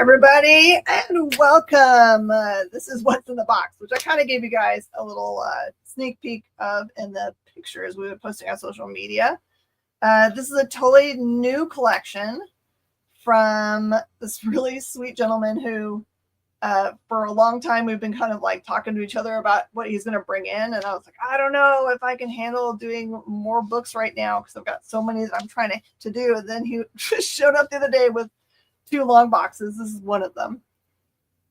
everybody, and welcome. This is What's in the Box, which I kind of gave you guys a little sneak peek of in the pictures we were posting on social media. This is a totally new collection from this really sweet gentleman who, for a long time, we've been kind of like talking to each other about what he's going to bring in. And I was like, I don't know if I can handle doing more books right now because I've got so many that I'm trying to do. And then he just showed up the other day with 2 long boxes. This is one of them.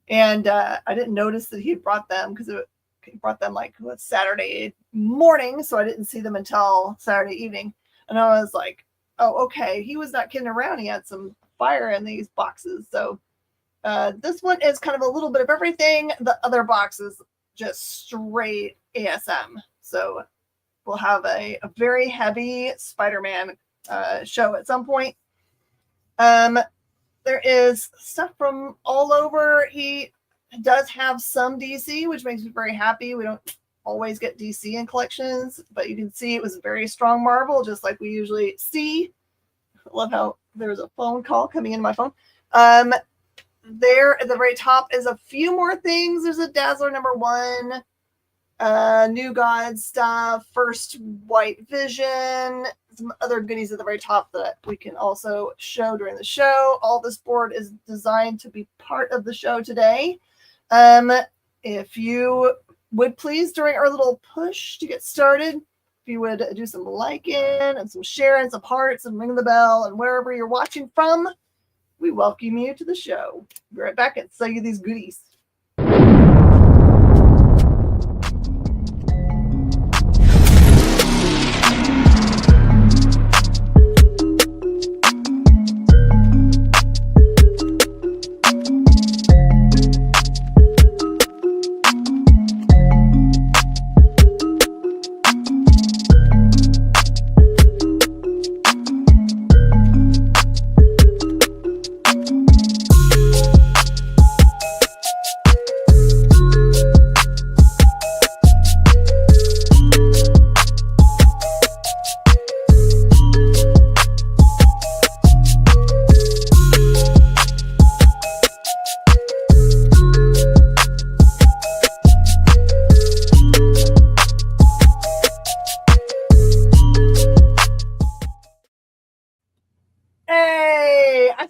And I didn't notice that he had brought them because he brought them like Saturday morning. So I didn't see them until Saturday evening. And I was like, oh, okay. He was not kidding around. He had some fire in these boxes. So this one is kind of a little bit of everything. The other box is just straight ASM. So we'll have a very heavy Spider-Man show at some point. There is stuff from all over. He does have some DC, which makes me very happy. We don't always get DC in collections, but you can see it was a very strong Marvel, just like we usually see. I love how there's a phone call coming into my phone. There at the very top is a few more things. There's a Dazzler #1, New God stuff, First White Vision, some other goodies at the very top that we can also show during the show. All this board is designed to be part of the show today. If you would please, during our little push to get started, if you would do some liking and some sharing, some hearts, and ring the bell, and wherever you're watching from, we welcome you to the show. Be right back and sell you these goodies.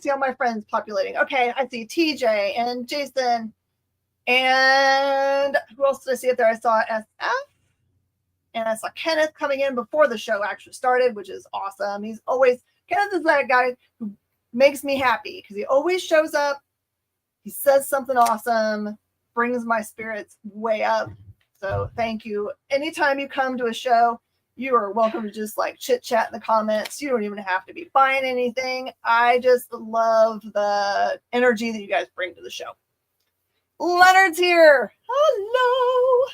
All my friends populating. Okay, I see TJ and Jason, and who else did I see up there? I saw SF, and I saw Kenneth coming in before the show actually started, which is awesome. Kenneth is that guy who makes me happy because he always shows up. He says something awesome, brings my spirits way up. So thank you. Anytime you come to a show, you are welcome to just like chit chat in the comments. You don't even have to be buying anything. I just love the energy that you guys bring to the show. Leonard's here. Hello.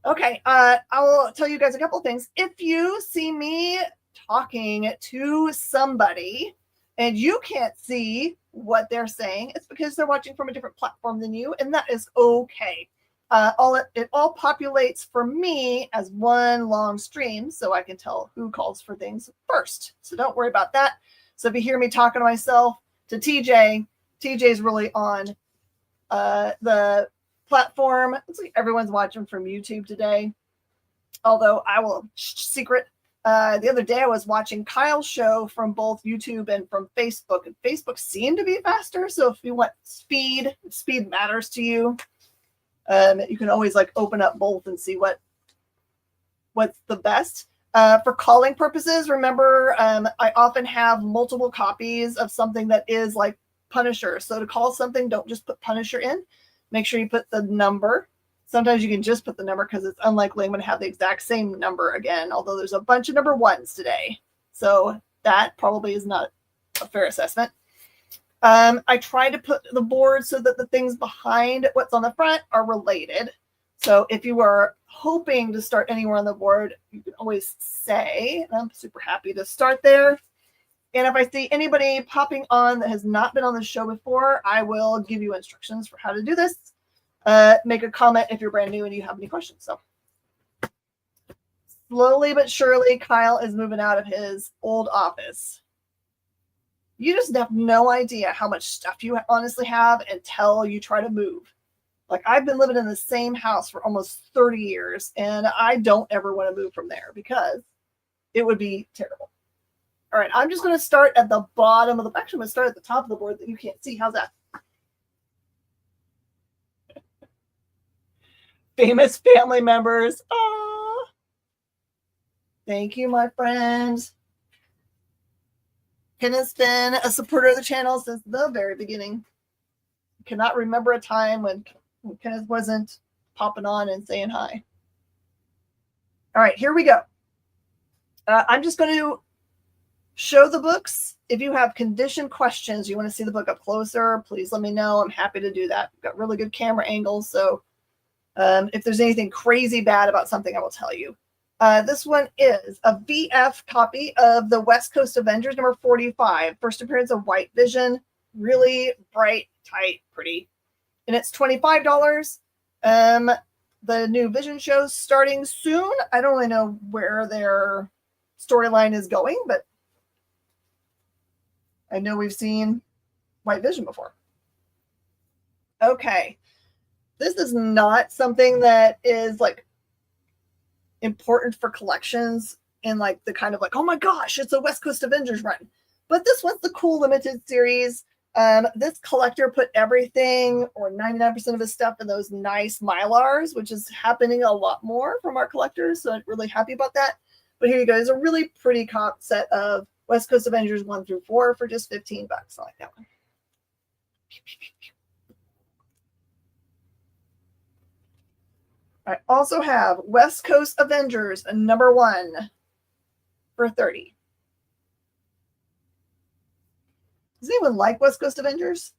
Okay, I'll tell you guys a couple things. If you see me talking to somebody and you can't see what they're saying, it's because they're watching from a different platform than you, and that is okay. It all populates for me as one long stream, so I can tell who calls for things first. So don't worry about that. So if you hear me talking to myself, to TJ's really on the platform. Looks like everyone's watching from YouTube today. Although I will secret. The other day I was watching Kyle's show from both YouTube and from Facebook, and Facebook seemed to be faster. So if you want speed matters to you. You can always like open up both and see what's the best. For calling purposes, remember, I often have multiple copies of something that is like Punisher. So to call something, don't just put Punisher in. Make sure you put the number. Sometimes you can just put the number because it's unlikely I'm going to have the exact same number again, although there's a bunch of #1s today. So that probably is not a fair assessment. I try to put the board so that the things behind what's on the front are related. So if you are hoping to start anywhere on the board, you can always say, and I'm super happy to start there. And if I see anybody popping on that has not been on the show before, I will give you instructions for how to do this. Make a comment if you're brand new and you have any questions. So slowly but surely, Kyle is moving out of his old office. You just have no idea how much stuff you honestly have until you try to move. Like, I've been living in the same house for almost 30 years, and I don't ever want to move from there because it would be terrible. All right, I'm just going to start at the bottom of the, actually, I'm going to start at the top of the board that you can't see. How's that? Famous family members. Oh, thank you, my friend. Ken has been a supporter of the channel since the very beginning. Cannot remember a time when Kenneth wasn't popping on and saying hi. All right, here we go. I'm just going to show the books. If you have condition questions, you want to see the book up closer, please let me know. I'm happy to do that. We've got really good camera angles, so if there's anything crazy bad about something, I will tell you. This one is a VF copy of the West Coast Avengers number 45. First appearance of White Vision. Really bright, tight, pretty. And it's $25. The new Vision show's starting soon. I don't really know where their storyline is going, but I know we've seen White Vision before. Okay. This is not something that is like important for collections in like the kind of like, oh my gosh, it's a West Coast Avengers run. But this one's the cool limited series. This collector put everything or 99% of his stuff in those nice Mylars, which is happening a lot more from our collectors. So I'm really happy about that. But here you go. It's a really pretty comp set of West Coast Avengers 1 through 4 for just $15. I like that one. I also have West Coast Avengers number 1 for $30. Does anyone like West Coast Avengers?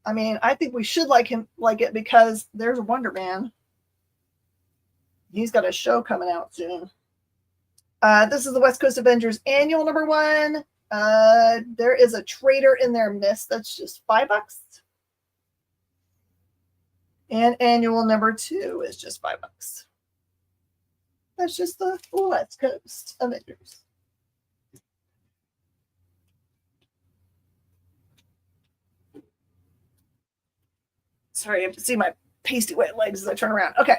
I mean, I think we should like it because there's Wonder Man. He's got a show coming out soon. This is the West Coast Avengers annual number 1. There is a trader in their mist that's just $5. And annual number 2 is just $5. That's just the West Coast Avengers. Sorry, you have to see my pasty wet legs as I turn around. Okay.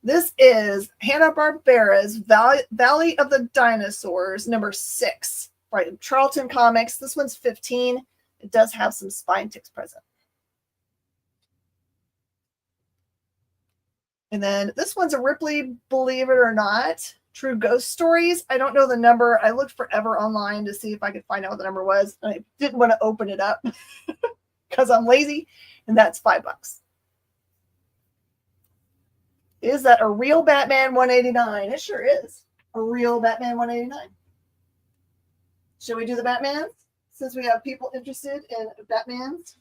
This is Hanna-Barbera's Valley of the Dinosaurs, number 6. Right, Charlton Comics. This one's $15. It does have some spine ticks present. And then this one's a Ripley, believe it or not, True Ghost Stories. I don't know the number. I looked forever online to see if I could find out what the number was. I didn't want to open it up because I'm lazy, and that's $5. Is that a real Batman 189? It sure is. A real Batman 189. Should we do the Batmans? Since we have people interested in Batmans.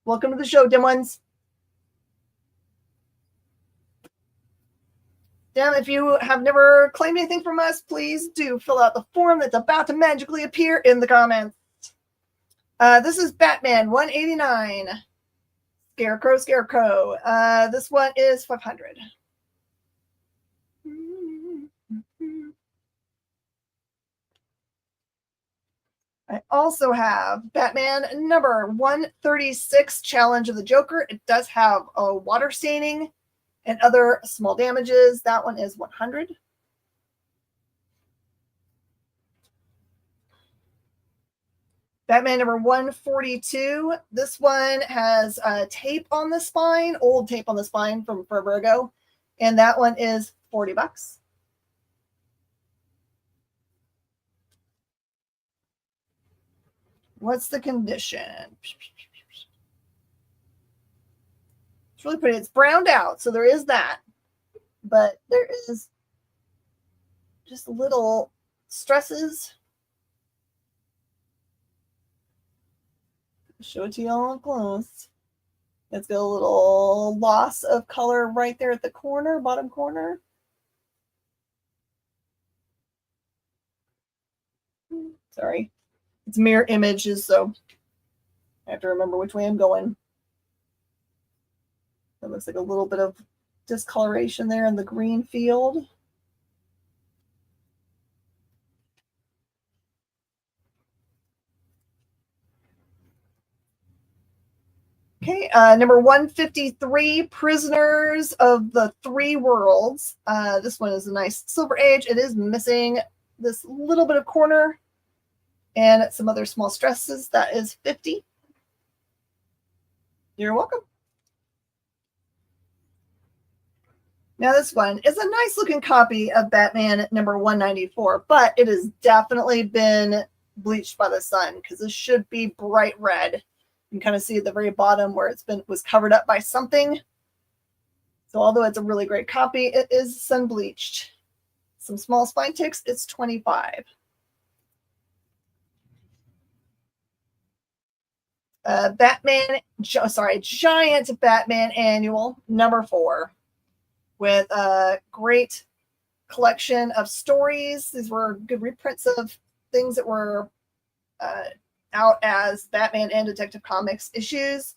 Welcome to the show, dim ones. Damn, if you have never claimed anything from us, please do fill out the form that's about to magically appear in the comments. This is Batman 189. Scarecrow. This one is $500. I also have Batman number 136, Challenge of the Joker. It does have a water staining and other small damages. That one is $100. Batman number 142. This one has tape on the spine, old tape on the spine from forever ago. And that one is $40. What's the condition? It's really pretty. It's browned out, so there is that. But there is just little stresses. Show it to you all close. It's got a little loss of color right there at the corner, bottom corner. Sorry. It's mirror images, so I have to remember which way I'm going. It looks like a little bit of discoloration there in the green field. Okay, number 153, Prisoners of the Three Worlds. This one is a nice Silver Age. It is missing this little bit of corner and some other small stresses. That is 50. You're welcome. Now this one is a nice looking copy of Batman number 194, but it has definitely been bleached by the sun because this should be bright red. You can kind of see at the very bottom where was covered up by something. So although it's a really great copy, it is sun bleached. Some small spine ticks, it's 25. Giant Batman Annual number 4 with a great collection of stories. These were good reprints of things that were out as Batman and Detective Comics issues.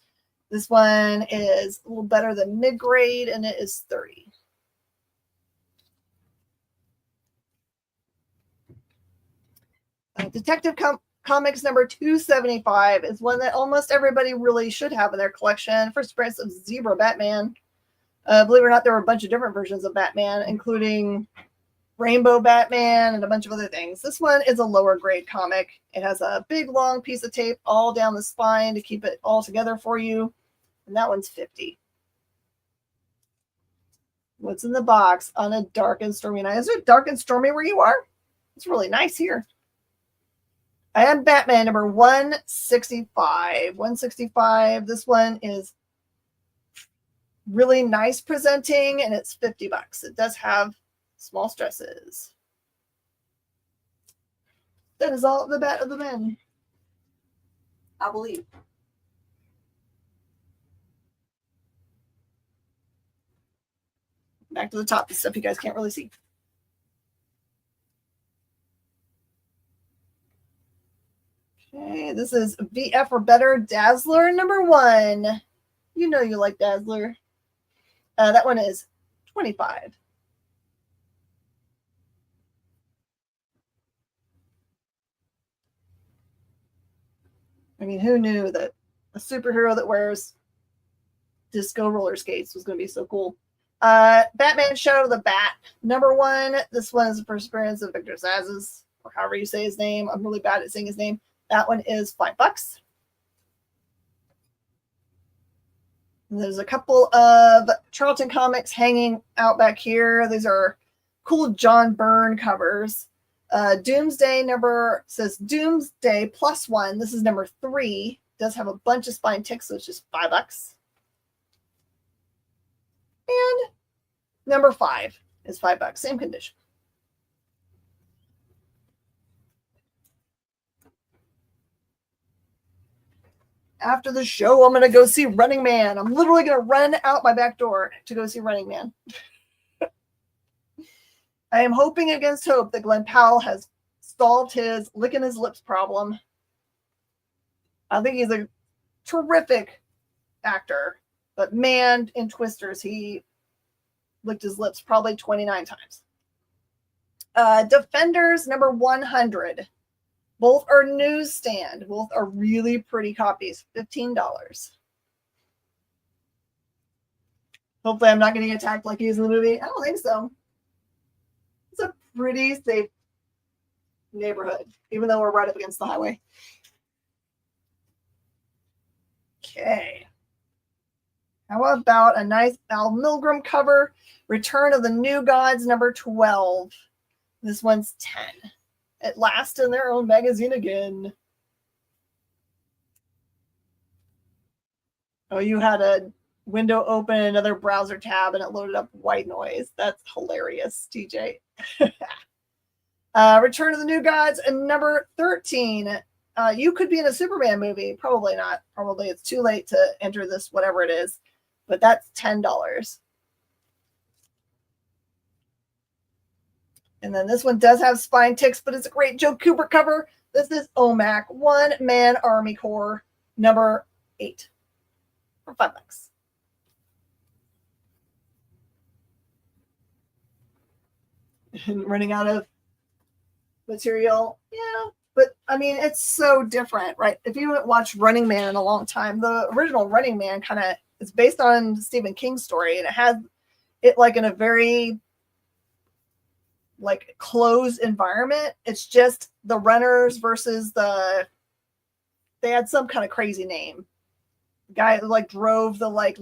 This one is a little better than mid-grade, and it is 30. Detective Comics number 275 is one that almost everybody really should have in their collection. First appearance of Zebra Batman. Believe it or not, there were a bunch of different versions of Batman, including Rainbow Batman and a bunch of other things. This one is a lower grade comic. It has a big long piece of tape all down the spine to keep it all together for you. And that one's 50. What's in the box on a dark and stormy night? Is it dark and stormy where you are? It's really nice here. I am Batman number 165. 165. This one is really nice presenting, and it's $50. It does have small stresses. That is all the Bat of the Men, I believe. Back to the top, the stuff you guys can't really see. Okay, this is VF or Better Dazzler number 1. You know you like Dazzler. That one is 25. I mean, who knew that a superhero that wears disco roller skates was going to be so cool? Batman Shadow of the Bat number 1. This one is the first appearance of Victor Zsasz, or however you say his name. I'm really bad at saying his name. That one is $5. And there's a couple of Charlton comics hanging out back here. These are cool John Byrne covers. Doomsday number says Doomsday +1. This is number 3. Does have a bunch of spine ticks, so it's just $5. And number 5 is $5. Same condition. After the show, I'm going to go see Running Man. I'm literally going to run out my back door to go see Running Man. I am hoping against hope that Glenn Powell has solved his licking his lips problem. I think he's a terrific actor, but man, in Twisters, he licked his lips probably 29 times. Defenders number 100. Both are newsstand. Both are really pretty copies. $15. Hopefully I'm not getting attacked like he is in the movie. I don't think so. It's a pretty safe neighborhood, even though we're right up against the highway. Okay. How about a nice Al Milgrom cover? Return of the New Gods number 12. This one's 10. At last in their own magazine again. Oh, you had a window open, another browser tab, and it loaded up white noise. That's hilarious, TJ. Return of the New Gods and number 13. You could be in a Superman movie. Probably not. Probably it's too late to enter this, whatever it is. But that's $10. And then this one does have spine ticks, but it's a great Joe Kubert cover. This is OMAC, One Man Army Corps, number 8 for $5. Running out of material. Yeah, But I mean, it's so different, right? If you haven't watched Running Man in a long time, the original Running Man kind of is based on Stephen King's story, and it has it like in a very like closed environment. It's just the runners versus they had some kind of crazy name. The guy who like drove the like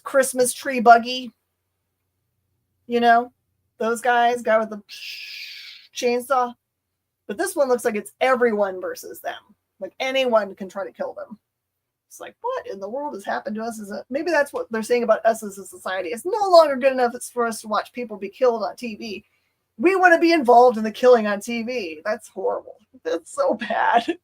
Christmas tree buggy, you know, those guys, guy with the chainsaw. But this one looks like it's everyone versus them. Like anyone can try to kill them. It's like, what in the world has happened to us? Maybe that's what they're saying about us as a society. It's no longer good enough for us to watch people be killed on TV. We want to be involved in the killing on TV. That's horrible. That's so bad.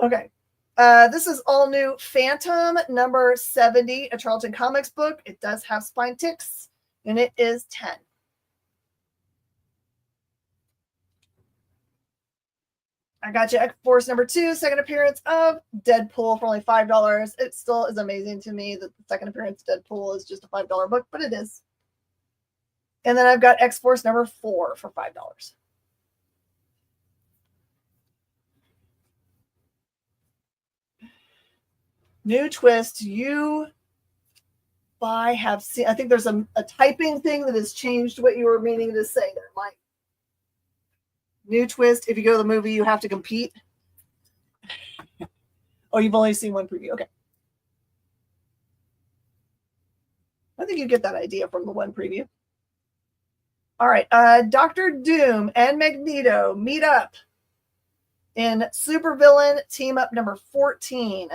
Okay. This is all new Phantom number 70, a Charlton Comics book. It does have spine ticks, and it is 10. I got you X-Force number 2, second appearance of Deadpool for only $5. It still is amazing to me that the second appearance of Deadpool is just a $5 book, but it is. And then I've got X-Force number 4 for $5. New twist. Have seen. I think there's a typing thing that has changed what you were meaning to say there, Mike. New twist. If you go to the movie, you have to compete. Oh, you've only seen one preview. Okay. I think you get that idea from the one preview. All right. Dr. Doom and Magneto meet up in Supervillain Team Up number 14.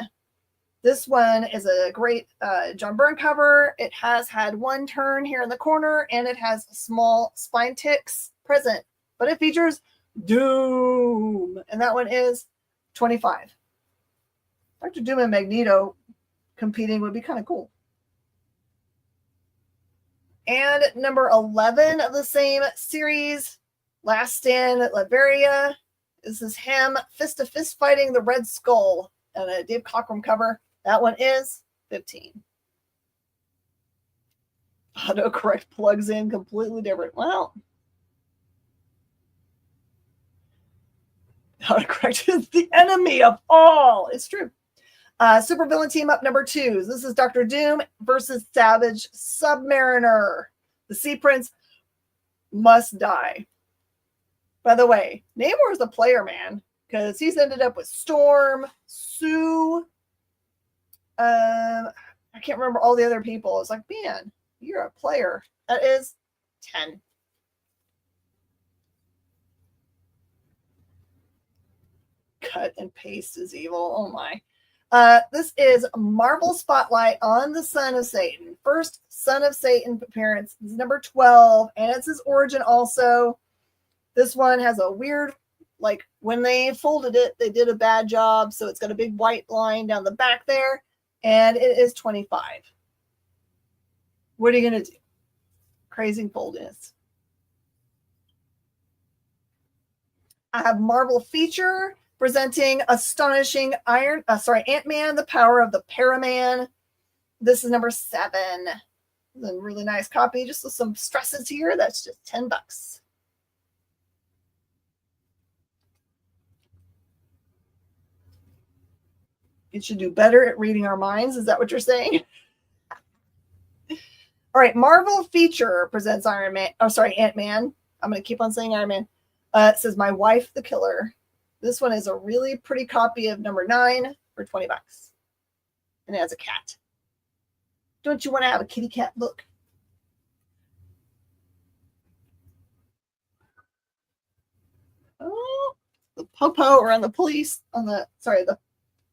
This one is a great John Byrne cover. It has had one turn here in the corner, and it has small spine ticks present, but it features Doom, and that one is 25. Dr. Doom and Magneto competing would be kind of cool. And number 11 of the same series, Last Stand at Latveria. This is him fist to fist fighting the Red Skull, and a Dave Cockrum cover. That one is 15. Autocorrect plugs in completely different. Well, autocorrect is the enemy of all. It's true. Supervillain Team Up number 2. This is Dr. Doom versus Savage Submariner. The Sea Prince must die. By the way, Namor is the player, man, because he's ended up with Storm, Sue. I can't remember all the other people. It's like, man, you're a player. That is 10. Cut and paste is evil. Oh my. This is Marvel Spotlight on the Son of Satan. First Son of Satan appearance. This is number 12, and it's his origin also. This one has a weird, like when they folded it, they did a bad job. So it's got a big white line down the back there. And it is 25. What are you going to do? Crazy foldiness. I have Marvel Feature presenting Astonishing Ant-Man, the Power of the Paraman. This is number 7. This is a really nice copy, just with some stresses here. That's just $10. It should do better at reading our minds. Is that what you're saying? All right, Marvel Feature presents Ant-Man. I'm going to keep on saying Iron Man. It says My Wife the Killer. This one is a really pretty copy of number 9 for $20. And it has a cat. Don't you want to have a kitty cat look? Oh, the popo or on the police the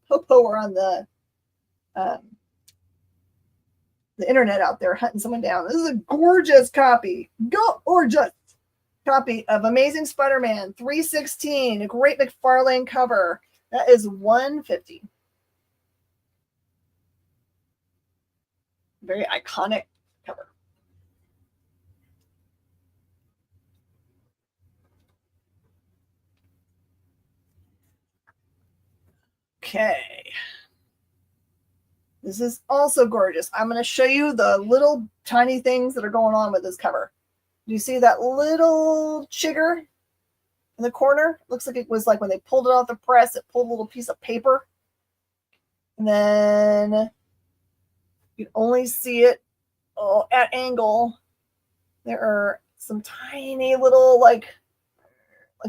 popo or on the internet out there hunting someone down. This is a gorgeous copy. Gorgeous copy of Amazing Spider-Man 316, a great McFarlane cover. That is $150. Very iconic cover. Okay. This is also gorgeous. I'm going to show you the little tiny things that are going on with this cover. Do you see that little chigger? in the corner. Looks like it was like when they pulled it off the press, it pulled a little piece of paper. And then you can only see it at angle. There are some tiny little like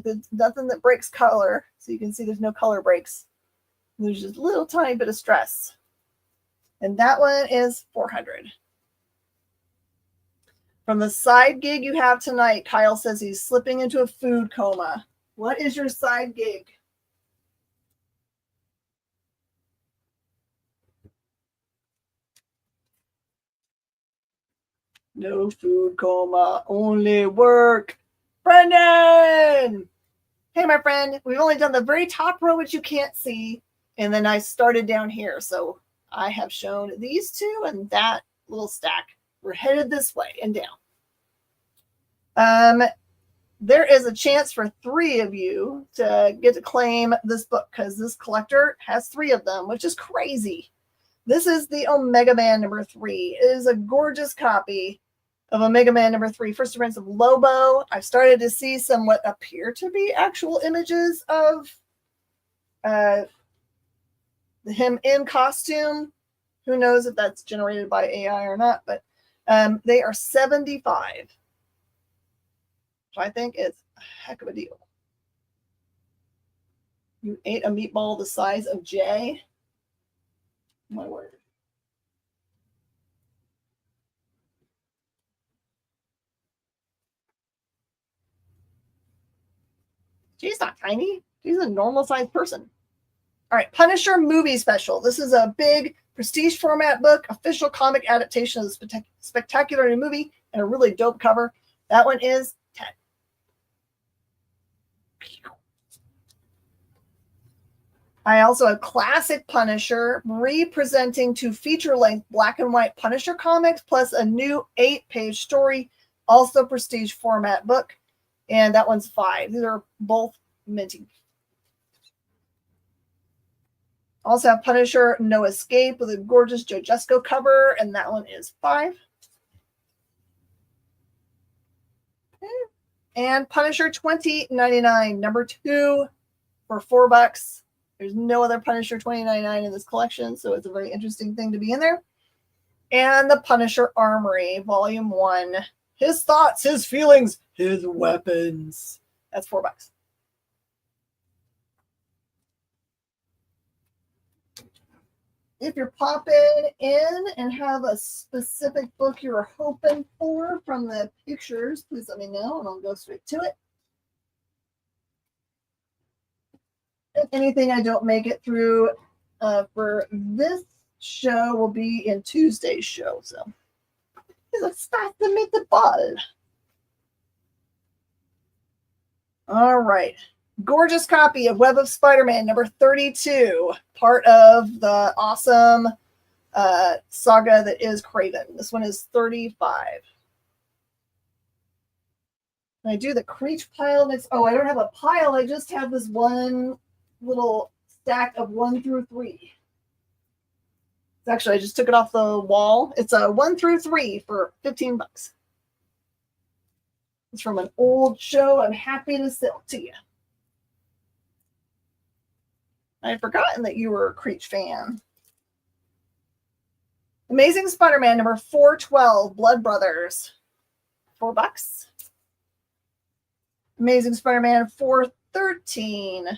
there's nothing that breaks color. So you can see there's no color breaks. There's just a little tiny bit of stress. And that one is 400. From the side gig you have tonight, Kyle says he's slipping into a food coma. What is your side gig? No food coma, only work. Brendan! Hey, my friend, we've only done the very top row, which you can't see, and then I started down here. So I have shown these two and that little stack. We're headed this way and down. There is a chance for 3 of you to get to claim this book because this collector has 3 of them, which is crazy. This is the Omega Man number 3. It is a gorgeous copy of Omega Man number 3, First Appearance of Lobo. I've started to see some what appear to be actual images of him in costume. Who knows if that's generated by AI or not, but they are $75. I think it's a heck of a deal. You ate a meatball the size of J? My word. She's not tiny. She's a normal sized person. All right, Punisher movie special. This is a big prestige format book, official comic adaptation of the spectacular new movie, and a really dope cover. That one is 10. I also have classic Punisher representing 2 feature-length black and white Punisher comics, plus a new 8-page story, also prestige format book, and that one's 5. These are both minty. Also have Punisher No Escape with a gorgeous Joe Jusko cover, and that one is 5. And Punisher 2099, number 2 for $4. There's no other Punisher 2099 in this collection, so it's a very interesting thing to be in there. And the Punisher Armory, volume 1. His thoughts, his feelings, his weapons. That's $4. If you're popping in and have a specific book you're hoping for from the pictures, please let me know and I'll go straight to it. If anything I don't make it through for this show will be in Tuesday's show. So let's start to meet the ball. All right. Gorgeous copy of Web of Spider-Man number 32, part of the awesome saga that is Kraven. This one is 35. And I do the Creech pile next. Oh, I don't have a pile. I just have this one little stack of 1 through 3. It's actually, I just took it off the wall. It's a 1 through 3 for $15. It's from an old show I'm happy to sell to you. I had forgotten that you were a Creech fan. Amazing Spider-Man number 412, Blood Brothers, $4. Amazing Spider-Man 413,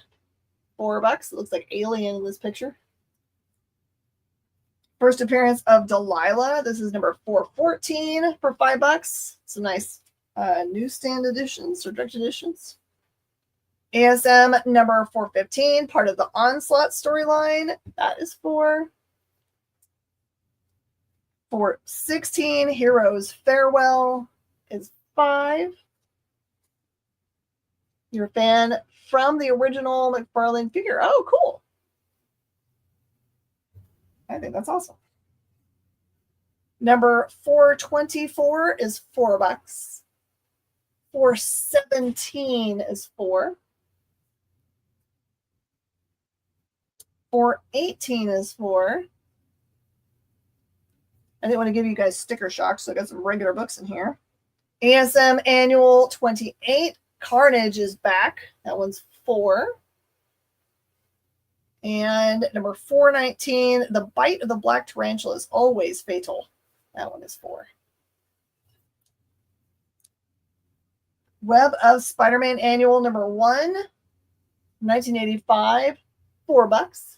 $4. It looks like Alien in this picture. First appearance of Delilah. This is number 414 for $5. It's a nice newsstand editions or direct editions. ASM number 415, part of the Onslaught storyline. That is for 416. Heroes Farewell is 5. You're a fan from the original McFarlane figure. Oh, cool. I think that's awesome. Number 424 is $4. 417 is 4. 418 is 4. I didn't want to give you guys sticker shock, so I got some regular books in here. ASM Annual 28, Carnage is back. That one's 4. And number 419, The Bite of the Black Tarantula is always fatal. That one is 4. Web of Spider-Man Annual number 1, 1985, $4.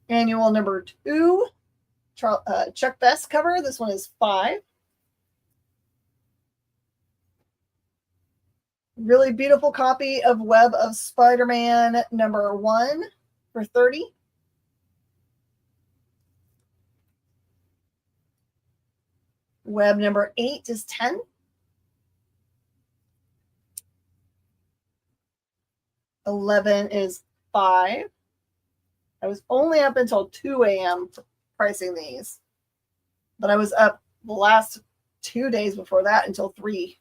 Annual number 2, Chuck Best cover. This one is 5. Really beautiful copy of Web of Spider-Man number 1 for 30. Web number 8 is 10. $11 is 5. I was only up until 2 a.m. pricing these, but I was up the last 2 days before that until 3.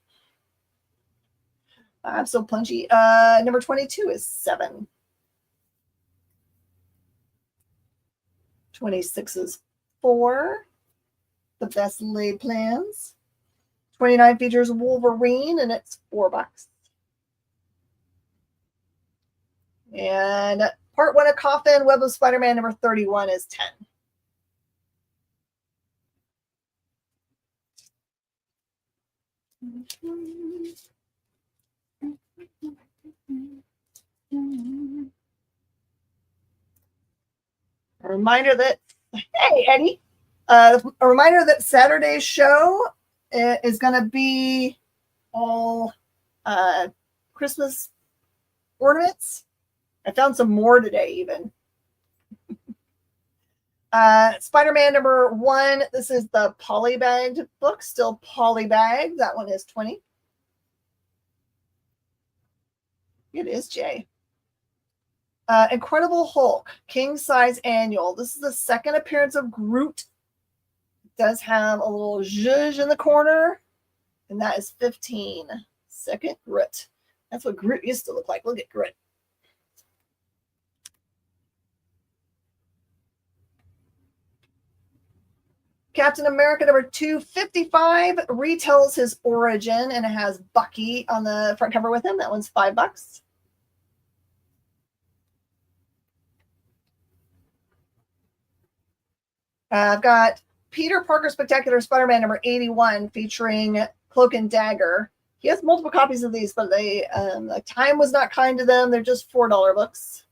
I'm so punchy. Number 22 is 7. 26 is 4. The Best Laid Plans. 29 features Wolverine, and it's $4. And part 1 of Coffin, Web of Spider-Man number 31 is 10. A reminder that, hey, Eddie, a reminder that Saturday's show is going to be all Christmas ornaments. I found some more today, even. Spider-Man number 1. This is the polybagged book, still polybagged. That one is 20. It is, Jay. Incredible Hulk, King Size Annual. This is the second appearance of Groot. It does have a little zhuzh in the corner, and that is 15. Second Groot. That's what Groot used to look like. Look at Groot. Captain America number 255 retells his origin, and it has Bucky on the front cover with him. That one's $5. I've got Peter Parker Spectacular Spider-Man number 81 featuring Cloak and Dagger. He has multiple copies of these, but they the time was not kind to them. They're just $4 books.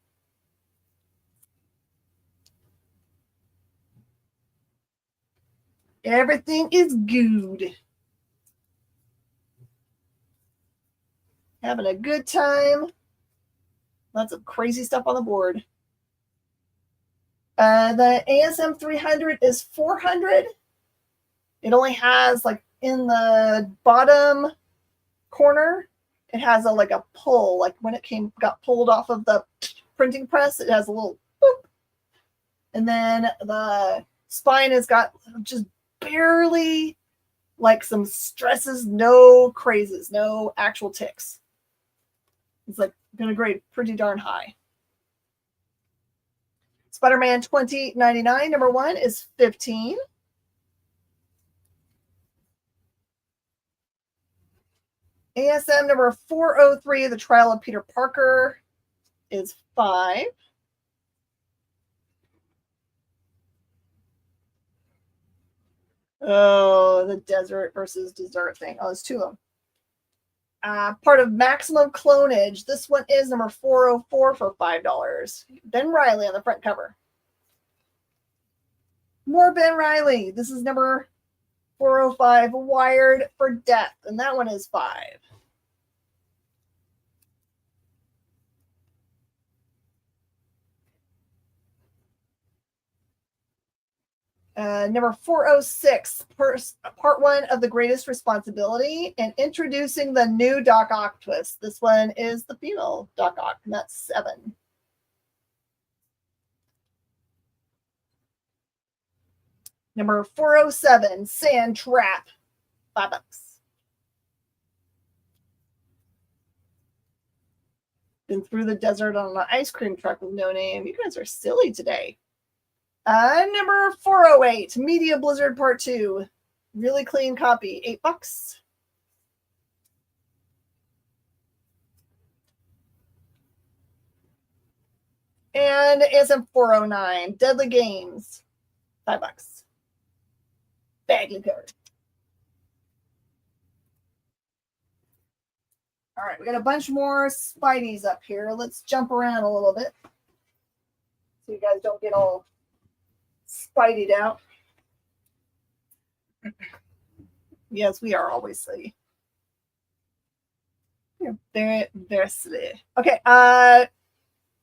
Everything is good. Having a good time. Lots of crazy stuff on the board. The ASM 300 is 400. It only has, like, in the bottom corner, it has like a pull, like when it got pulled off of the printing press, it has a little boop. And then the spine has got just barely, like, some stresses, no crazes, no actual ticks. It's like going to grade pretty darn high. Spider-Man 2099 number 1 is 15. ASM number 403, The Trial of Peter Parker, is 5. Oh, the desert versus dessert thing. Oh, there's 2 of them. Part of Maximum Clonage. This one is number 404 for $5. Ben Reilly on the front cover. More Ben Reilly. This is number 405, Wired for Death, and that one is 5. Number 406, part 1 of The Greatest Responsibility, and introducing the new Doc Ock twist. This one is the female Doc Ock, and that's 7. Number 407, Sand Trap, $5. Been through the desert on an ice cream truck with no name. You guys are silly today. Number 408, Media Blizzard Part 2. Really clean copy, $8. And ASM 409, Deadly Games, $5. Bagley card. All right, we got a bunch more Spideys up here. Let's jump around a little bit so you guys don't get all Spideyed out. Yes, we are always silly. Very, very silly. Okay,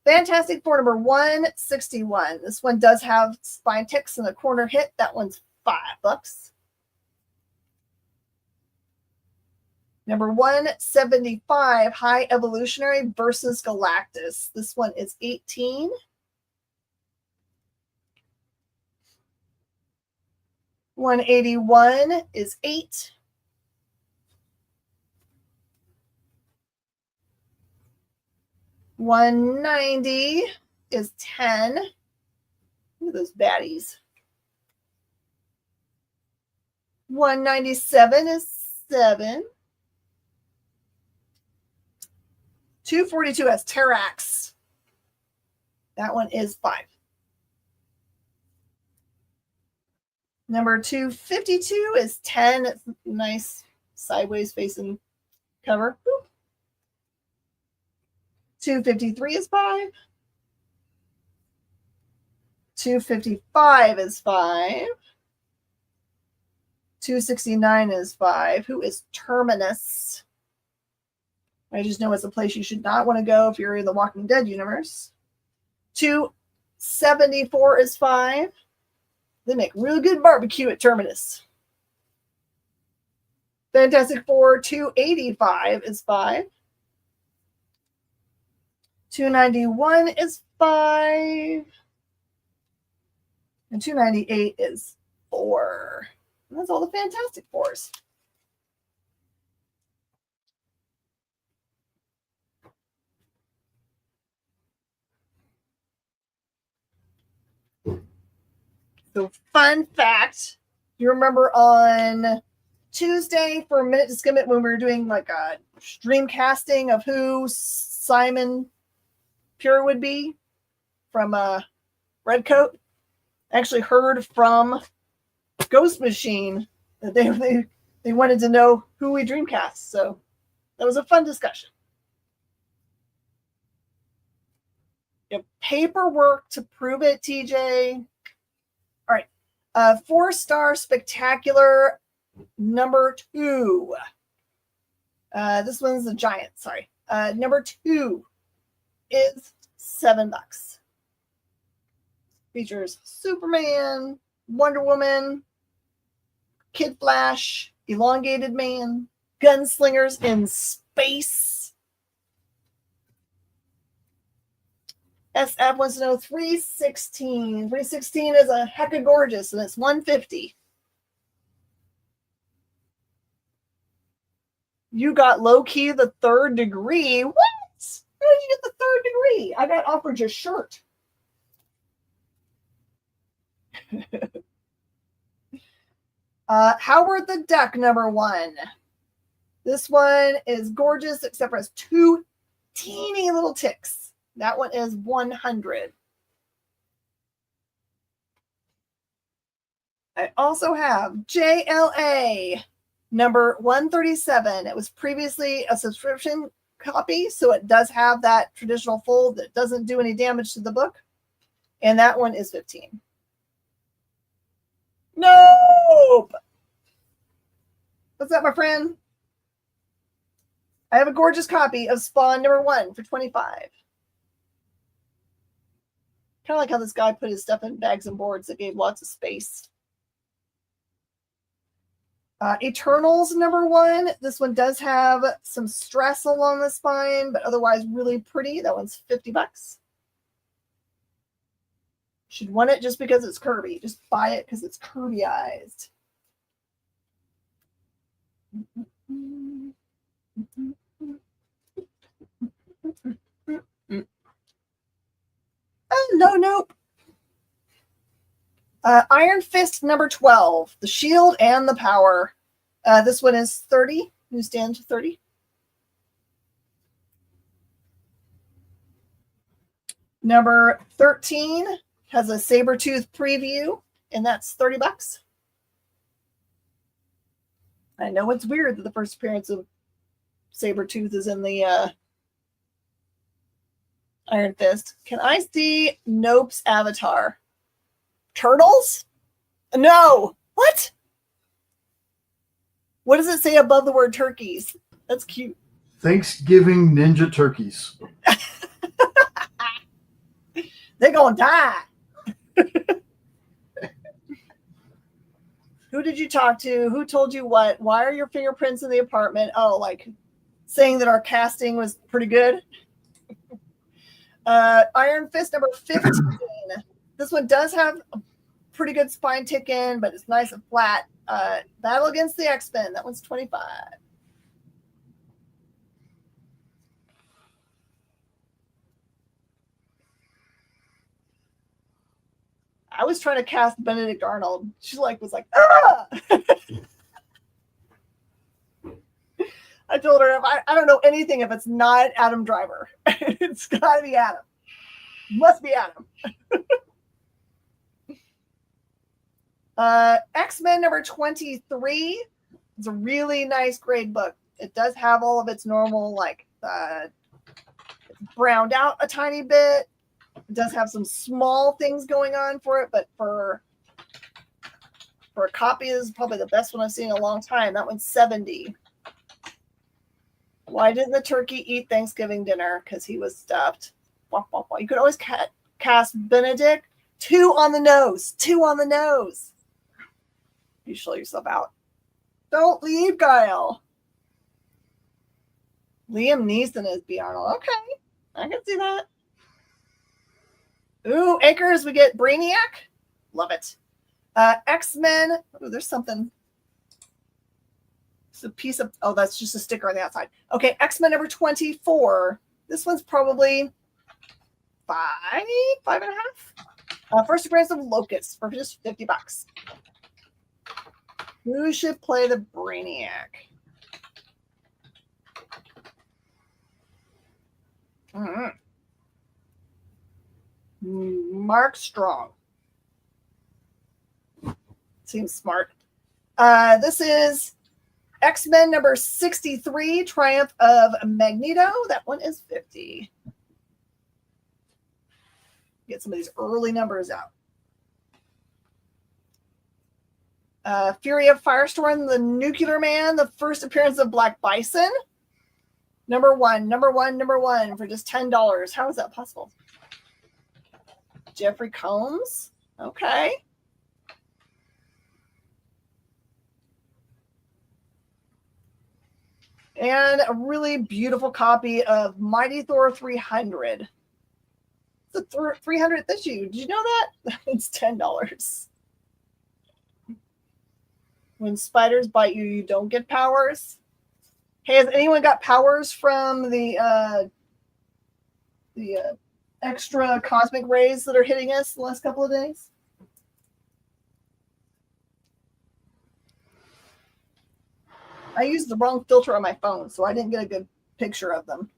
Fantastic Four number 161. This one does have spine ticks and a corner hit. That one's $5. Number 175, High Evolutionary versus Galactus. This one is 18. $181 is 8. $190 is 10. Look at those baddies. $197 is 7. $242 has Terrax. That one is 5. Number 252 is 10. It's a nice sideways facing cover. Boop. 253 is 5. 255 is 5. 269 is 5. Who is Terminus? I just know it's a place you should not want to go if you're in the Walking Dead universe. 274 is 5. They make real good barbecue at Terminus. Fantastic Four 285 is 5. 291 is 5. And 298 is 4. And that's all the Fantastic Fours. So, fun fact, you remember on Tuesday for a minute to skim it when we were doing like a stream casting of who Simon Pure would be from Redcoat? I actually heard from Ghost Machine that they wanted to know who we dreamcast. So that was a fun discussion. You have paperwork to prove it, TJ. All right. 4-star spectacular number 2. This one's a giant. Sorry. Number 2 is $7. Features Superman, Wonder Woman, Kid Flash, Elongated Man, Gunslingers in Space. SF wants to know 316. 316 is a hecka gorgeous, and it's $150. You got low-key the 3rd degree. What? How did you get the 3rd degree? I got offered your shirt. Howard the Duck number 1. This one is gorgeous, except for it has 2 teeny little ticks. That one is $100. I also have JLA number 137. It was previously a subscription copy, so it does have that traditional fold that doesn't do any damage to the book. And that one is $15. Nope. What's up, my friend? I have a gorgeous copy of Spawn number 1 for $25. Kind of like how this guy put his stuff in bags and boards that gave lots of space. Eternals number 1. This one does have some stress along the spine, but otherwise really pretty. That one's $50. Should want it just because it's Kirby. Just buy it because it's Kirbyized. Oh, nope. Iron Fist number 12. The shield and the power. This one is $30. Newsstand to $30. Number 13 has a Sabretooth preview, and that's $30. I know it's weird that the first appearance of Sabretooth is in the Iron Fist. Can I see Nope's avatar? Turtles? No. What? What does it say above the word turkeys? That's cute. Thanksgiving Ninja Turkeys. They're gonna die. Who did you talk to? Who told you what? Why are your fingerprints in the apartment? Oh, like saying that our casting was pretty good. Iron Fist number 15. This one does have a pretty good spine tick in, but it's nice and flat. Battle Against the X-Men. That one's 25. I was trying to cast Benedict Arnold. She was like, ah! I told her, I don't know anything if it's not Adam Driver. It's got to be Adam. Must be Adam. X-Men number 23 is a really nice grade book. It does have all of its normal, it's browned out a tiny bit. It does have some small things going on for it, but for a copy, this is probably the best one I've seen in a long time. That one's 70. Why didn't the turkey eat Thanksgiving dinner? Because he was stuffed. You could always cast Benedict. 2 on the nose. 2 on the nose. You show yourself out. Don't leave, Kyle. Liam Neeson is B. Arnold. Okay. I can see that. Ooh, Anchors, we get Brainiac. Love it. X-Men. Oh, there's something. It's a piece of, oh, that's just a sticker on the outside. Okay, X-Men number 24. This one's probably 5.5. First appearance of Locust for just $50. Who should play the Brainiac? Mark Strong. Seems smart. This is X-Men number 63, Triumph of Magneto. That one is 50. Get some of these early numbers out. Fury of Firestorm, the Nuclear Man, the first appearance of Black Bison. Number one for just $10. How is that possible? Jeffrey Combs. Okay. And a really beautiful copy of Mighty Thor 300. It's the 300th issue. Did you know that? It's $10. When spiders bite you, you don't get powers. Hey, has anyone got powers from the extra cosmic rays that are hitting us the last couple of days? I used the wrong filter on my phone, so I didn't get a good picture of them.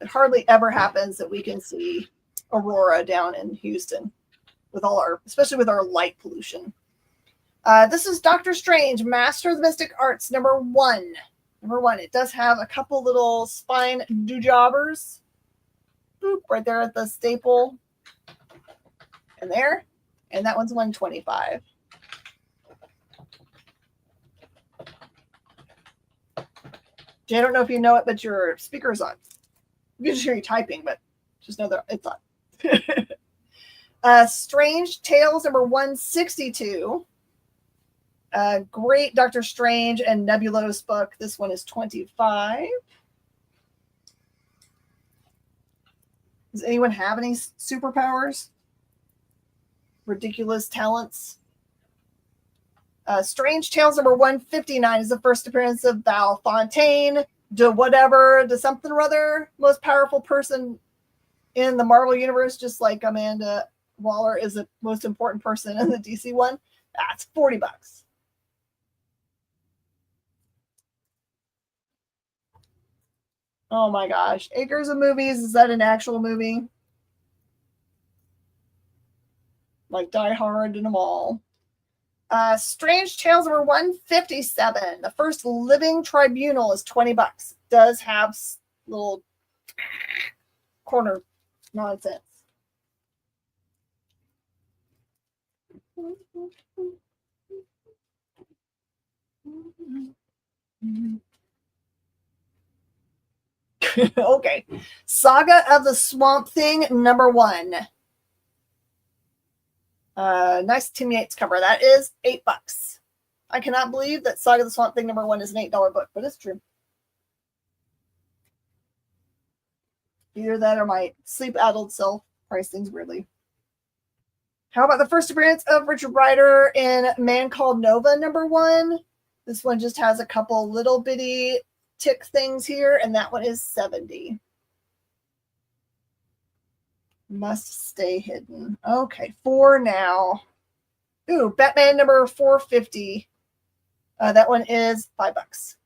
It hardly ever happens that we can see aurora down in Houston with especially with our light pollution. This is Doctor Strange, Master of the Mystic Arts, number 1. Number 1. It does have a couple little spine doojobbers. Boop, right there at the staple. And there. And that one's $125. Jay, I don't know if you know it, but your speaker's on. You can just hear you typing, but just know that it's on. Strange Tales number 162. Great Doctor Strange and Nebulos book. This one is $25. Does anyone have any superpowers? Ridiculous talents? Strange Tales number 159 is the first appearance of Val Fontaine. To something or other, most powerful person in the Marvel universe, just like Amanda Waller is the most important person in the DC one. That's $40. Oh my gosh. Acres of Movies. Is that an actual movie? Like Die Hard and them all. Strange Tales number 157. The First Living Tribunal is $20. Does have little corner nonsense. Okay. Saga of the Swamp Thing number 1. Nice Tim Yates cover. That is $8. I cannot believe that Saga of the Swamp Thing number 1 is an $8 book, but it's true. Either that or my sleep-addled self price things weirdly. How about the first appearance of Richard Rider in Man Called Nova number 1? This one just has a couple little bitty tick things here, and that one is $70. Must stay hidden. Okay, 4 now. Ooh, Batman number 450. That one is $5.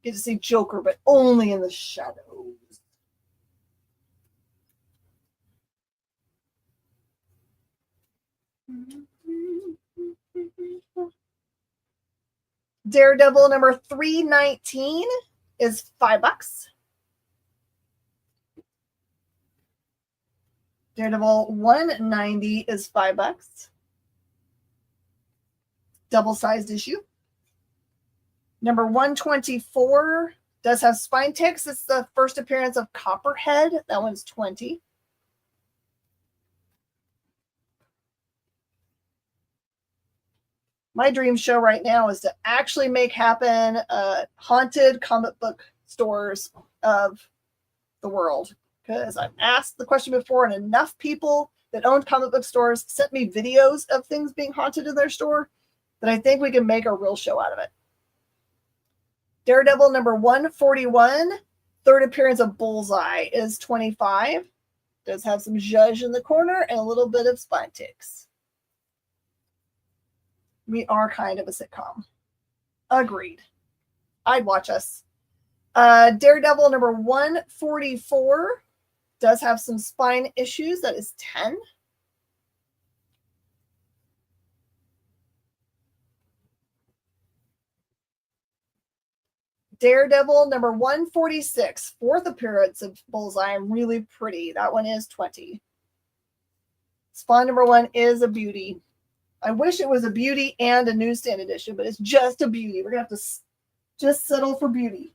Get to see Joker, but only in the shadows. Daredevil number 319 is $5. Daredevil 190 is $5. Double-sized issue. Number 124 does have spine ticks. It's the first appearance of Copperhead. That one's $20. My dream show right now is to actually make happen haunted comic book stores of the world. Because I've asked the question before, and enough people that owned comic book stores sent me videos of things being haunted in their store that I think we can make a real show out of it. Daredevil number 141, third appearance of Bullseye, is $25. Does have some zhuzh in the corner and a little bit of spine ticks. We are kind of a sitcom. Agreed. I'd watch us. Daredevil number 144 does have some spine issues. That is $10. Daredevil number 146, fourth appearance of Bullseye, really pretty. That one is $20. Spawn number 1 is a beauty. I wish it was a beauty and a newsstand edition, but it's just a beauty. We're going to have to just settle for beauty.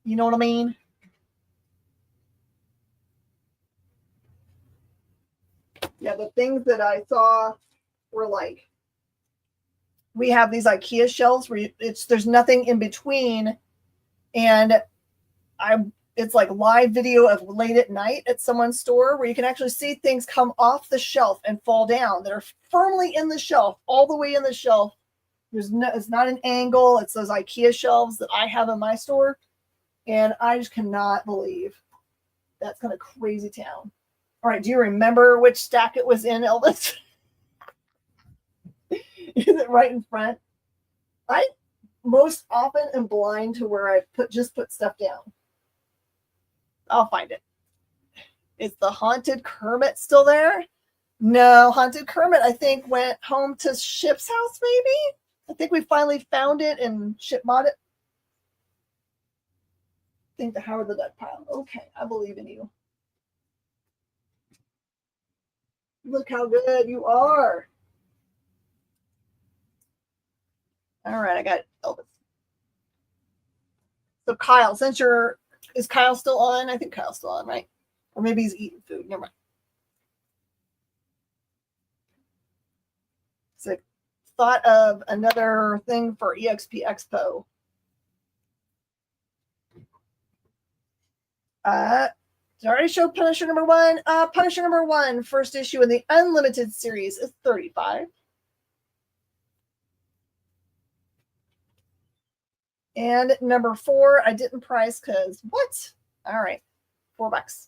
You know what I mean? Yeah, the things that I saw were like, we have these IKEA shelves where there's nothing in between, and it's like live video of late at night at someone's store where you can actually see things come off the shelf and fall down that are firmly in the shelf, all the way in the shelf. It's not an angle. It's those IKEA shelves that I have in my store, and I just cannot believe that's kind of crazy town. All right, do you remember which stack it was in, Elvis? Is it right in front? I most often am blind to where I just put stuff down. I'll find it. Is the Haunted Kermit still there? No, Haunted Kermit, I think, went home to Ship's house, maybe? I think we finally found it and Ship bought it. I think the Howard the Duck pile. Okay, I believe in you. Look how good you are. All right, I got Elvis. So Kyle, is Kyle still on? I think Kyle's still on, right? Or maybe he's eating food. Never mind. So thought of another thing for EXP Expo. Did I already show Punisher number 1? Punisher number 1, first issue in the Unlimited series is $35. And number 4, I didn't price because what? All right, $4.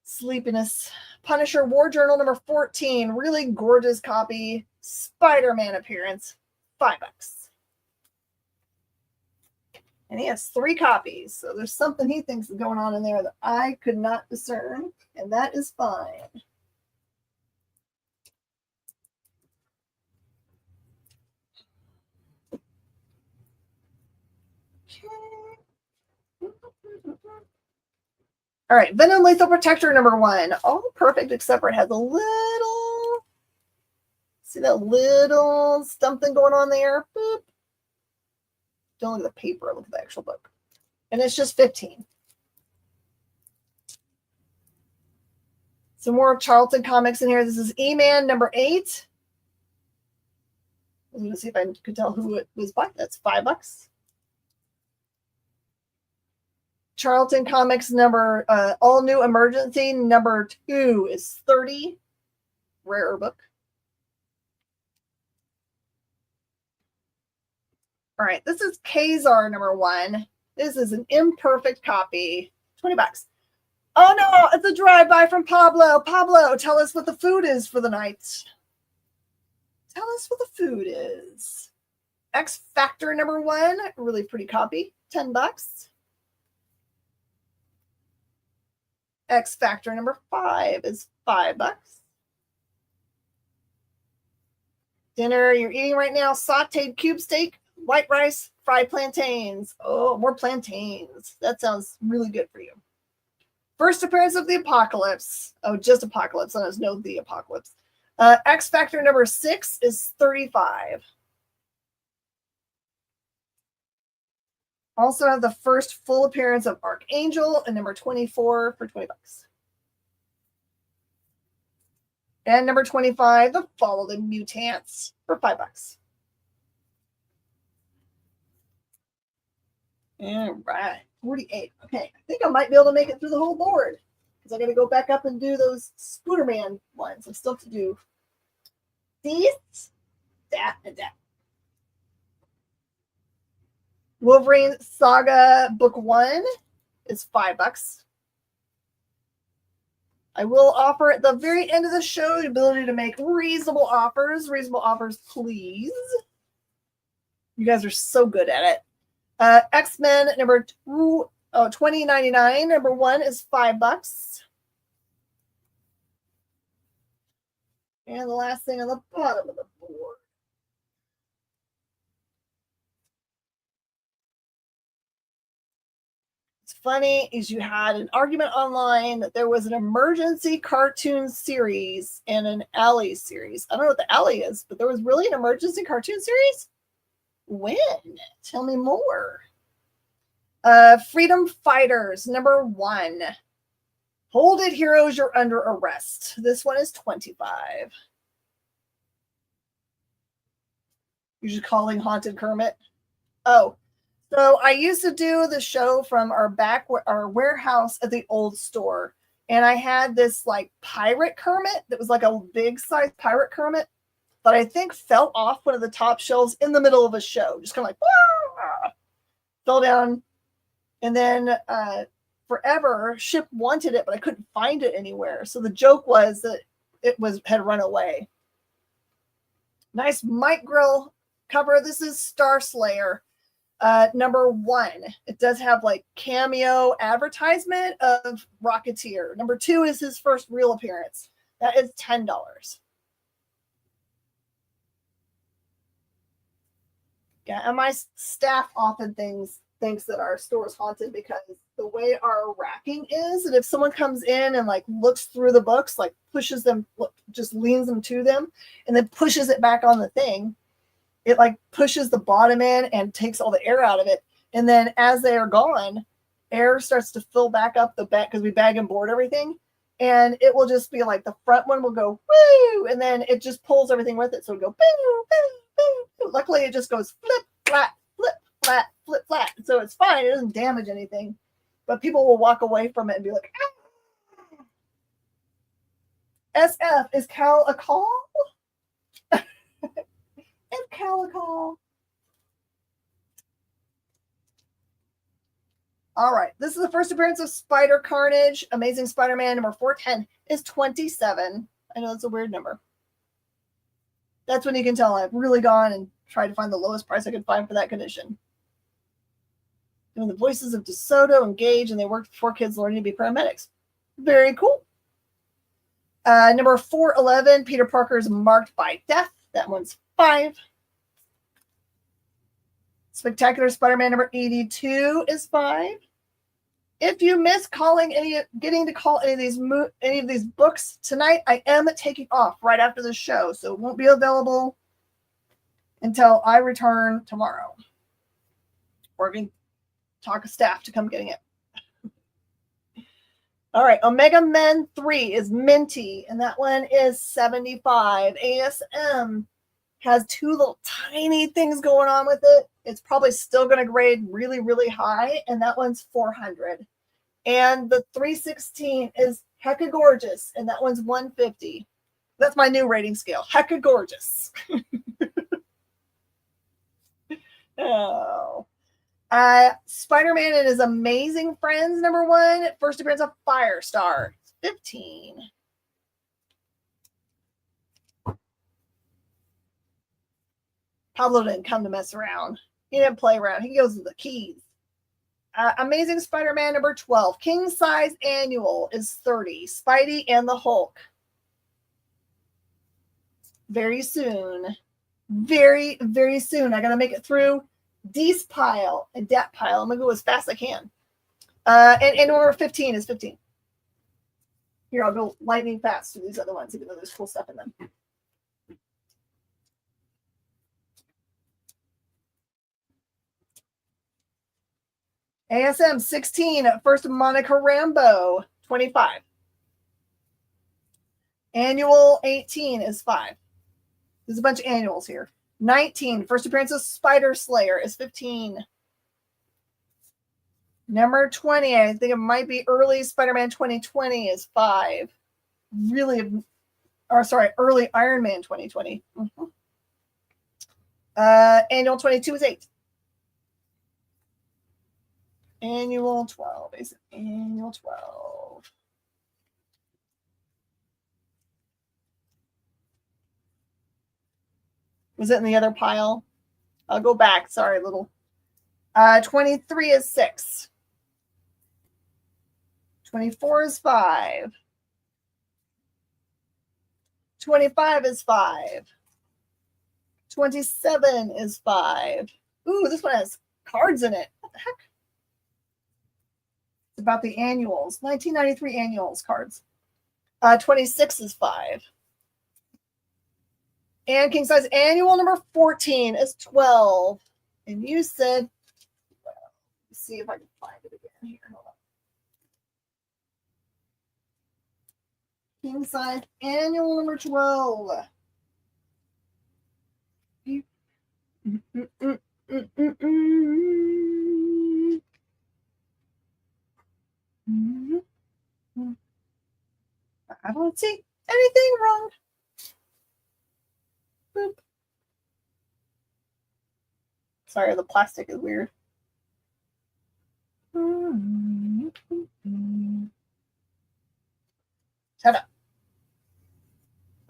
Sleepiness. Punisher War Journal number 14, really gorgeous copy. Spider-Man appearance, $5. And he has 3 copies. So there's something he thinks is going on in there that I could not discern. And that is fine. All right, Venom Lethal Protector number 1. All perfect except for it has a little, see that little something going on there? Boop. Don't look at the paper, look at the actual book. And it's just 15. Some more Charlton comics in here. This is E-Man number 8. I'm going to see if I could tell who it was by. That's $5. Charlton Comics number All New Emergency number 2 is 30. Rarer book. All right, this is Kazar number 1. This is an imperfect copy. $20. Oh no, it's a drive-by from Pablo. Pablo, tell us what the food is for the night. Tell us what the food is. X Factor number 1, really pretty copy, $10. X Factor number 5 is $5. Dinner you're eating right now, sauteed cube steak, white rice, fried plantains. Oh, more plantains. That sounds really good for you. First appearance of the Apocalypse. Oh, just Apocalypse. I don't know the Apocalypse. X Factor number 6 is $35. Also have the first full appearance of Archangel and number 24 for $20. And number 25, The Fall of the Mutants for $5. All right, 48. Okay, I think I might be able to make it through the whole board because I got to go back up and do those Scooterman ones. I still have to do these, that, and that. Wolverine Saga Book 1 is $5. I will offer at the very end of the show the ability to make reasonable offers. Reasonable offers, please. You guys are so good at it. X-Men number 2099. Number 1 is $5. And the last thing on the bottom of the board. Funny is you had an argument online that there was an emergency cartoon series and an Alley series. I don't know what the Alley is, but there was really an emergency cartoon series? When? Tell me more. Freedom Fighters, number 1. Hold it, heroes, you're under arrest. This one is $25. You're just calling Haunted Kermit? Oh. So I used to do the show from our warehouse at the old store. And I had this like pirate Kermit that was like a big size pirate Kermit that I think fell off one of the top shelves in the middle of a show. Just kind of like, ah! Fell down. And then forever, Ship wanted it, but I couldn't find it anywhere. So the joke was that it had run away. Nice Mike Grill cover. This is Star Slayer. Number 1, it does have like cameo advertisement of Rocketeer. Number 2 is his first real appearance. That is $10. Yeah, and my staff often thinks that our store is haunted because the way our racking is, and if someone comes in and like looks through the books, like pushes them, just leans them to them, and then pushes it back on the thing, it like pushes the bottom in and takes all the air out of it. And then as they are gone, air starts to fill back up the back because we bag and board everything. And it will just be like the front one will go woo, and then it just pulls everything with it. So it'll go boo, boo, boo, boo. Luckily, it just goes flip, flat, flip, flat, flip, flat. So it's fine. It doesn't damage anything. But people will walk away from it and be like, ah. SF, is Cal a call? Is Cal a call? All right. This is the first appearance of Spider Carnage. Amazing Spider-Man number 410 is 27. I know it's a weird number. That's when you can tell I've really gone and tried to find the lowest price I could find for that condition. And the voices of DeSoto and Gage, and they worked with 4 kids learning to be paramedics. Very cool. Number 411, Peter Parker is marked by death. That one's 5. Spectacular Spider-Man number 82 is 5. If you miss getting to call any of these books tonight, I am taking off right after the show, so it won't be available until I return tomorrow. Or we can talk to staff to come getting it. All right, Omega Men 3 is Minty, and that one is 75. ASM has 2 little tiny things going on with it. It's probably still going to grade really, really high, and that one's 400. And the 316 is Hecka Gorgeous, and that one's 150. That's my new rating scale, Hecka Gorgeous. Oh. Spider-Man and His Amazing Friends, number 1. First appearance of Firestar, 15. Pablo didn't come to mess around. He didn't play around. He goes to the keys. Amazing Spider-Man number 12. King Size Annual is 30. Spidey and the Hulk. Very soon. Very, very soon. I got to make it through D's pile and Dat pile. I'm going to go as fast as I can. And number 15 is 15. Here, I'll go lightning fast to these other ones, even though there's cool stuff in them. ASM 16, First Monica Rambeau, 25. Annual 18 is 5. There's a bunch of annuals here. 19, First appearance of Spider Slayer is 15. Number 20, I think it might be early Spider-Man 2020 is 5. Early Iron Man 2020. Mm-hmm. Annual 22 is 8. Annual 12. Is it annual 12? Was it in the other pile? I'll go back. Sorry, little. 23 is 6. 24 is 5. 25 is 5. 27 is 5. Ooh, this one has cards in it. What the heck? It's about the annuals. 1993 annuals cards. 26 is 5. And King Size Annual number 14 is 12. And you said, well, let's see if I can find it again here. Hold on. King Size Annual number 12. I don't see anything wrong. Boop. Sorry, the plastic is weird. Shut up.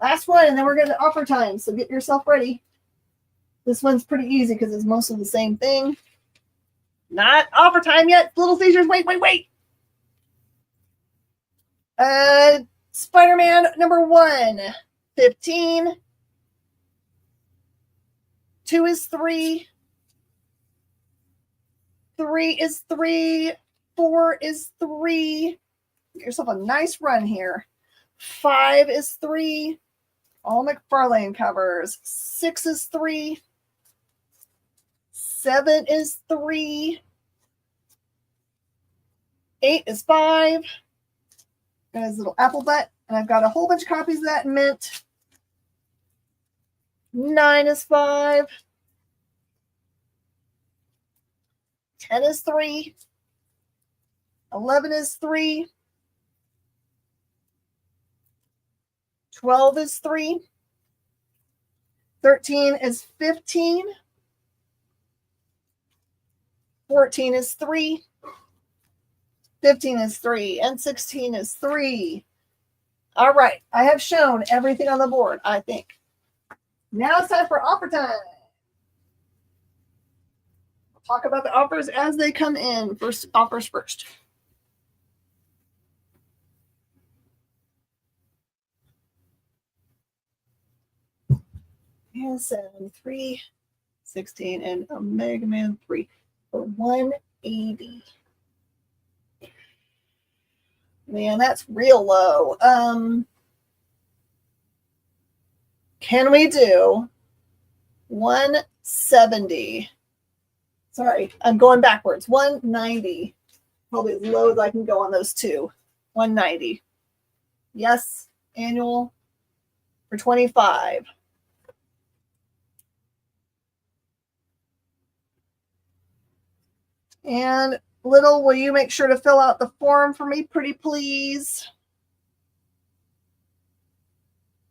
Last one, and then we're going to offer time, so get yourself ready. This one's pretty easy because it's mostly the same thing. Not offer time yet. Little seizures. Wait. Spider-Man number 1, 15. 2 is 3. 3 is 3. 4 is 3. Get yourself a nice run here. 5 is 3. All McFarlane covers. 6 is 3. 7 is 3. 8 is 5. Got his little apple butt. And I've got a whole bunch of copies of that in mint. 9 is 5. 10 is 3. 11 is 3. 12 is 3. 13 is 15. 14 is 3. 15 is 3. And 16 is 3. All right. I have shown everything on the board, I think. Now it's time for offer time. talk about the offers as they come in. First offers first. And 7, 3, 16, and Omega Man 3 for 180. Man, that's real low. Can we do 170? Sorry, I'm going backwards. 190. Probably as low as I can go on those two. 190. Yes, annual for 25. And Little, will you make sure to fill out the form for me, pretty please?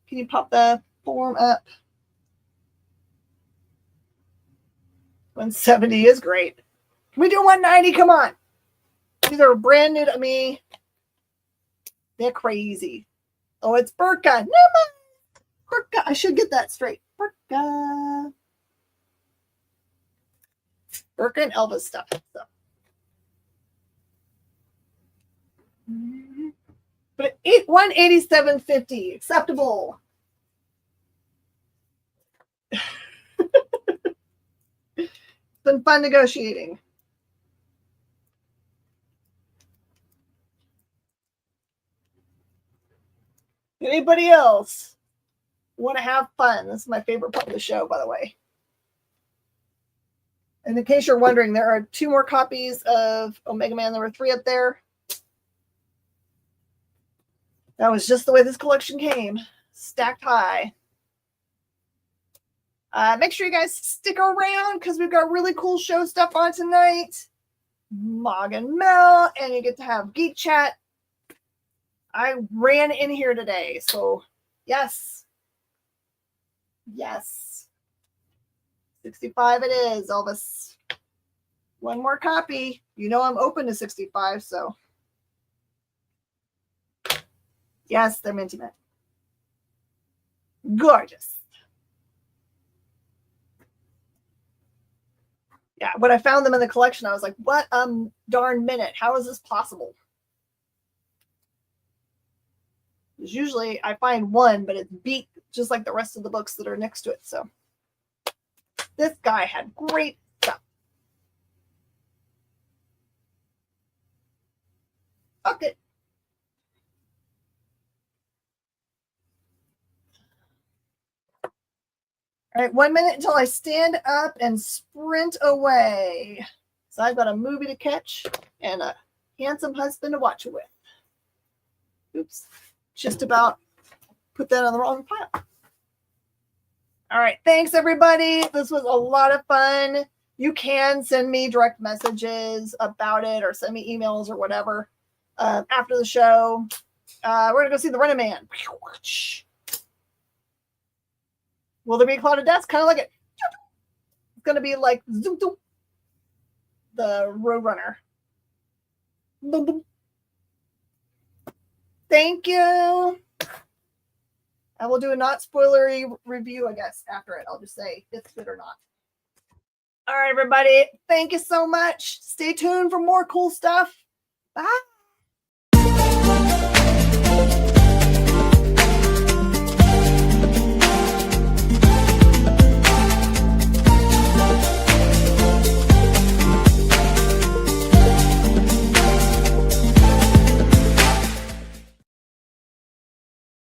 Can you pop the form up? 170 is great. Can we do 190? Come on. These are brand new to me. They're crazy. Oh, it's Burka. No, Burka. I should get that straight. Burka. Burka and Elvis stuff. So. But 187.50 acceptable. It's been fun negotiating. Anybody else want to have fun? This is my favorite part of the show, by the way. And in case you're wondering, there are 2 more copies of Omega Man number 3 up there. That was just the way this collection came. Stacked high. Make sure you guys stick around because we've got really cool show stuff on tonight. Mog and Mel, and you get to have Geek Chat. I ran in here today, so yes. Yes. 65 it is, Elvis. 1 more copy. You know I'm open to 65, so. Yes, they're minty mint. Gorgeous. Yeah, when I found them in the collection, I was like, what darn minute. How is this possible? Because usually I find one, but it's beat just like the rest of the books that are next to it. So this guy had great stuff. Okay. All right, 1 minute until I stand up and sprint away. So I've got a movie to catch and a handsome husband to watch it with. Oops, just about put that on the wrong pile. All right, thanks everybody. This was a lot of fun. You can send me direct messages about it or send me emails or whatever after the show. We're going to go see the Running Man. Will there be a cloud of dust? Kind of like it. It's going to be like zoom, zoom, the Roadrunner. Boom, boom. Thank you. I will do a not spoilery review, I guess, after it. I'll just say if it's good or not. All right, everybody. Thank you so much. Stay tuned for more cool stuff. Bye.